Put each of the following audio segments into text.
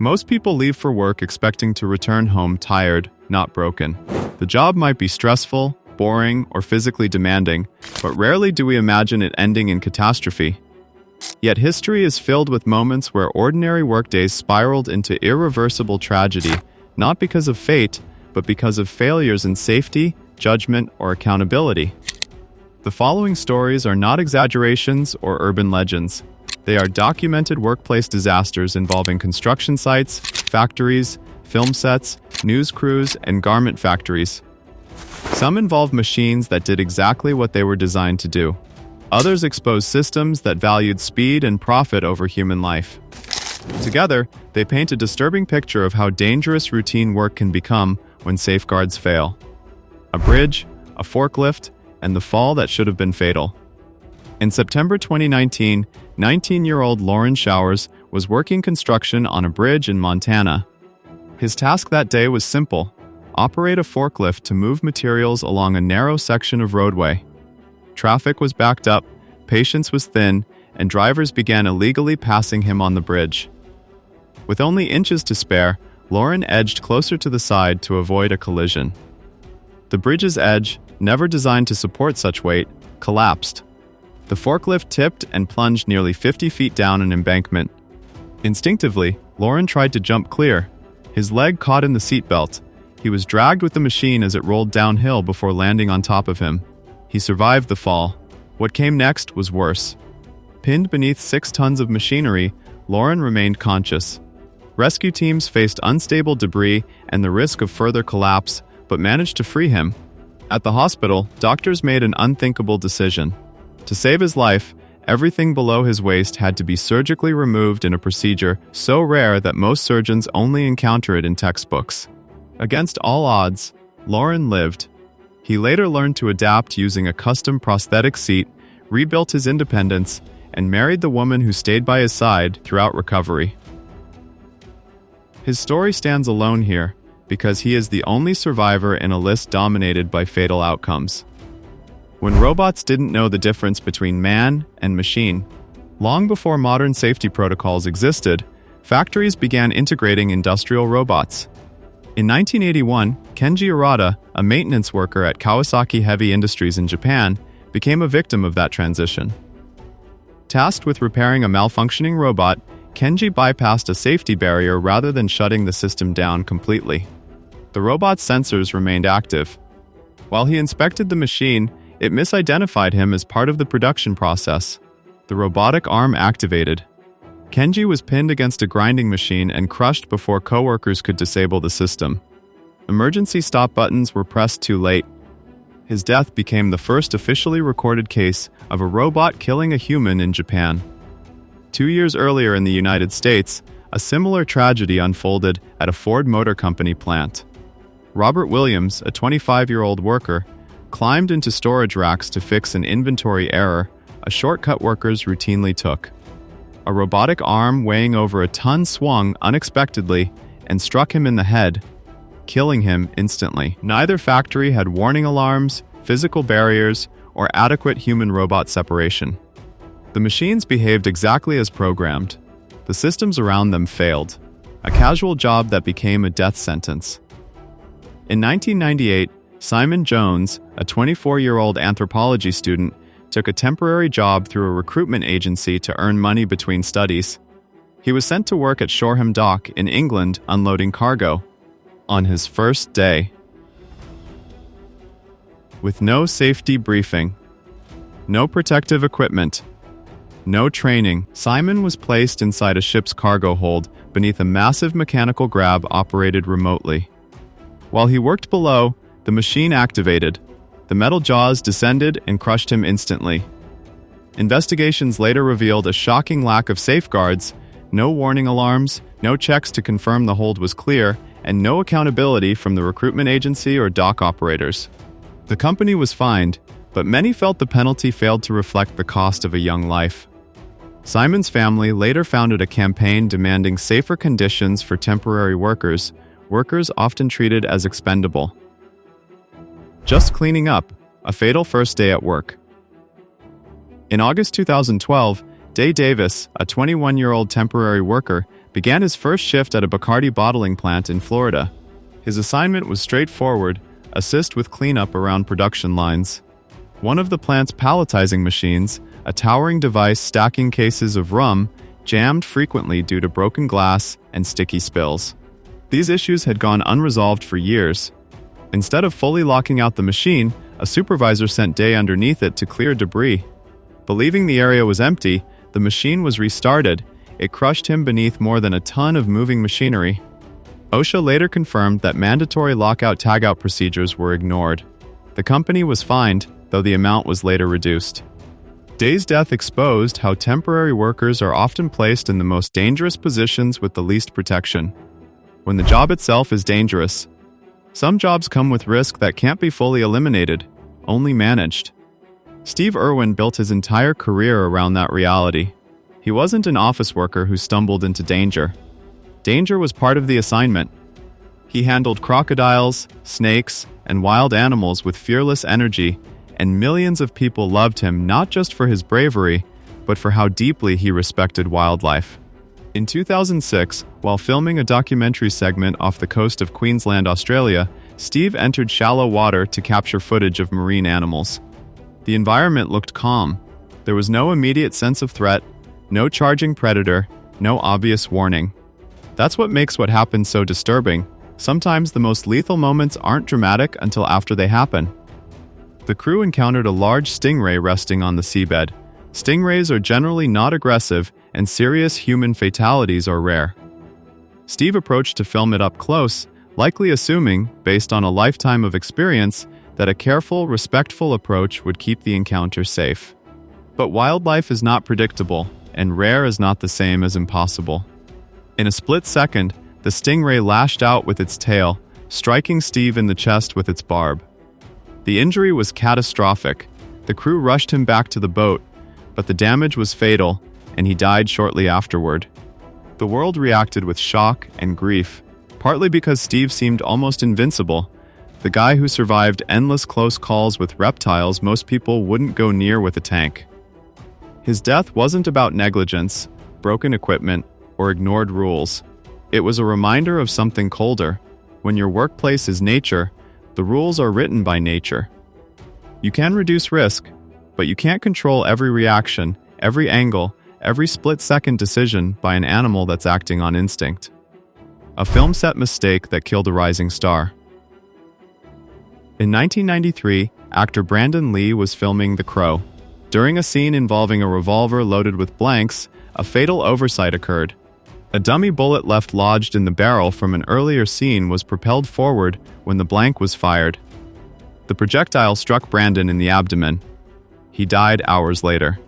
Most people leave for work expecting to return home tired, not broken. The job might be stressful, boring, or physically demanding, but rarely do we imagine it ending in catastrophe. Yet history is filled with moments where ordinary workdays spiraled into irreversible tragedy, not because of fate, but because of failures in safety, judgment, or accountability. The following stories are not exaggerations or urban legends. They are documented workplace disasters involving construction sites, factories, film sets, news crews, and garment factories. Some involve machines that did exactly what they were designed to do. Others expose systems that valued speed and profit over human life. Together, they paint a disturbing picture of how dangerous routine work can become when safeguards fail. A bridge, a forklift, and the fall that should have been fatal. In September 2019, 19-year-old Lauren Showers was working construction on a bridge in Montana. His task that day was simple: operate a forklift to move materials along a narrow section of roadway. Traffic was backed up, patience was thin, and drivers began illegally passing him on the bridge. With only inches to spare, Lauren edged closer to the side to avoid a collision. The bridge's edge, never designed to support such weight, collapsed. The forklift tipped and plunged nearly 50 feet down an embankment. Instinctively, Lauren tried to jump clear. His leg caught in the seatbelt. He was dragged with the machine as it rolled downhill before landing on top of him. He survived the fall. What came next was worse. Pinned beneath 6 tons of machinery, Lauren remained conscious. Rescue teams faced unstable debris and the risk of further collapse, but managed to free him. At the hospital, doctors made an unthinkable decision. To save his life, everything below his waist had to be surgically removed in a procedure so rare that most surgeons only encounter it in textbooks. Against all odds, Lauren lived. He later learned to adapt using a custom prosthetic seat, rebuilt his independence, and married the woman who stayed by his side throughout recovery. His story stands alone here because he is the only survivor in a list dominated by fatal outcomes. When robots didn't know the difference between man and machine, long before modern safety protocols existed, factories began integrating industrial robots. In 1981, Kenji Arata, a maintenance worker at Kawasaki Heavy Industries in Japan, became a victim of that transition. Tasked with repairing a malfunctioning robot, Kenji bypassed a safety barrier rather than shutting the system down completely. The robot's sensors remained active. While he inspected the machine, it misidentified him as part of the production process. The robotic arm activated. Kenji was pinned against a grinding machine and crushed before coworkers could disable the system. Emergency stop buttons were pressed too late. His death became the first officially recorded case of a robot killing a human in Japan. 2 years earlier in the United States, a similar tragedy unfolded at a Ford Motor Company plant. Robert Williams, a 25-year-old worker, climbed into storage racks to fix an inventory error, a shortcut workers routinely took. A robotic arm weighing over a ton swung unexpectedly and struck him in the head, killing him instantly. Neither factory had warning alarms, physical barriers, or adequate human-robot separation. The machines behaved exactly as programmed. The systems around them failed, a casual job that became a death sentence. In 1998, Simon Jones, a 24-year-old anthropology student, took a temporary job through a recruitment agency to earn money between studies. He was sent to work at Shoreham Dock in England unloading cargo. On his first day, with no safety briefing, no protective equipment, no training, Simon was placed inside a ship's cargo hold beneath a massive mechanical grab operated remotely. While he worked below, the machine activated. The metal jaws descended and crushed him instantly. Investigations later revealed a shocking lack of safeguards, no warning alarms, no checks to confirm the hold was clear, and no accountability from the recruitment agency or dock operators. The company was fined, but many felt the penalty failed to reflect the cost of a young life. Simon's family later founded a campaign demanding safer conditions for temporary workers often treated as expendable. Just cleaning up, a fatal first day at work. In August 2012, Day Davis, a 21-year-old temporary worker, began his first shift at a Bacardi bottling plant in Florida. His assignment was straightforward: assist with cleanup around production lines. One of the plant's palletizing machines, a towering device stacking cases of rum, jammed frequently due to broken glass and sticky spills. These issues had gone unresolved for years. Instead of fully locking out the machine, a supervisor sent Day underneath it to clear debris. Believing the area was empty, the machine was restarted. It crushed him beneath more than a ton of moving machinery. OSHA later confirmed that mandatory lockout-tagout procedures were ignored. The company was fined, though the amount was later reduced. Day's death exposed how temporary workers are often placed in the most dangerous positions with the least protection. When the job itself is dangerous, some jobs come with risk that can't be fully eliminated, only managed. Steve Irwin built his entire career around that reality. He wasn't an office worker who stumbled into danger. Danger was part of the assignment. He handled crocodiles, snakes, and wild animals with fearless energy, and millions of people loved him not just for his bravery, but for how deeply he respected wildlife. In 2006, while filming a documentary segment off the coast of Queensland, Australia, Steve entered shallow water to capture footage of marine animals. The environment looked calm. There was no immediate sense of threat, no charging predator, no obvious warning. That's what makes what happened so disturbing. Sometimes the most lethal moments aren't dramatic until after they happen. The crew encountered a large stingray resting on the seabed. Stingrays are generally not aggressive, and serious human fatalities are rare. Steve approached to film it up close, likely assuming, based on a lifetime of experience, that a careful, respectful approach would keep the encounter safe. But wildlife is not predictable, and rare is not the same as impossible. In a split second, the stingray lashed out with its tail, striking Steve in the chest with its barb. The injury was catastrophic. The crew rushed him back to the boat, but the damage was fatal, and he died shortly afterward. The world reacted with shock and grief, partly because Steve seemed almost invincible, the guy who survived endless close calls with reptiles most people wouldn't go near with a tank. His death wasn't about negligence, broken equipment, or ignored rules. It was a reminder of something colder. When your workplace is nature, the rules are written by nature. You can reduce risk, but you can't control every reaction, every angle, every split-second decision by an animal that's acting on instinct. A film set mistake that killed a rising star. In 1993, actor Brandon Lee was filming The Crow. During a scene involving a revolver loaded with blanks, a fatal oversight occurred. A dummy bullet left lodged in the barrel from an earlier scene was propelled forward when the blank was fired. The projectile struck Brandon in the abdomen. He died hours later.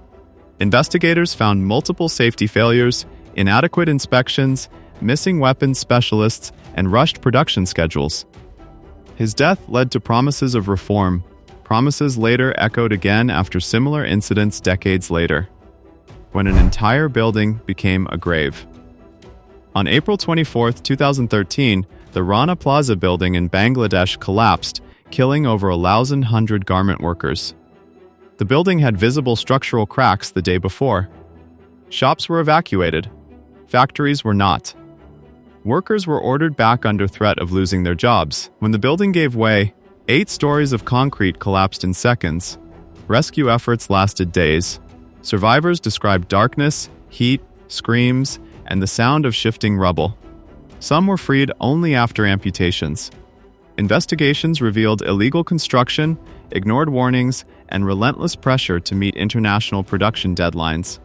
Investigators found multiple safety failures, inadequate inspections, missing weapons specialists, and rushed production schedules. His death led to promises of reform, promises later echoed again after similar incidents decades later, when an entire building became a grave. On April 24, 2013, the Rana Plaza building in Bangladesh collapsed, killing over 1,100 garment workers. The building had visible structural cracks the day before. Shops were evacuated. Factories were not. Workers were ordered back under threat of losing their jobs. When the building gave way, 8 stories of concrete collapsed in seconds. Rescue efforts lasted days. Survivors described darkness, heat, screams, and the sound of shifting rubble. Some were freed only after amputations. Investigations revealed illegal construction, ignored warnings, and relentless pressure to meet international production deadlines.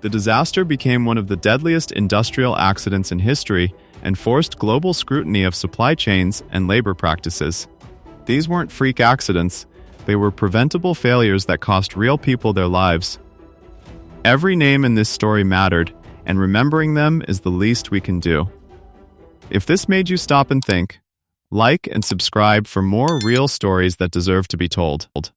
The disaster became one of the deadliest industrial accidents in history and forced global scrutiny of supply chains and labor practices. These weren't freak accidents, they were preventable failures that cost real people their lives. Every name in this story mattered, and remembering them is the least we can do. If this made you stop and think, like and subscribe for more real stories that deserve to be told.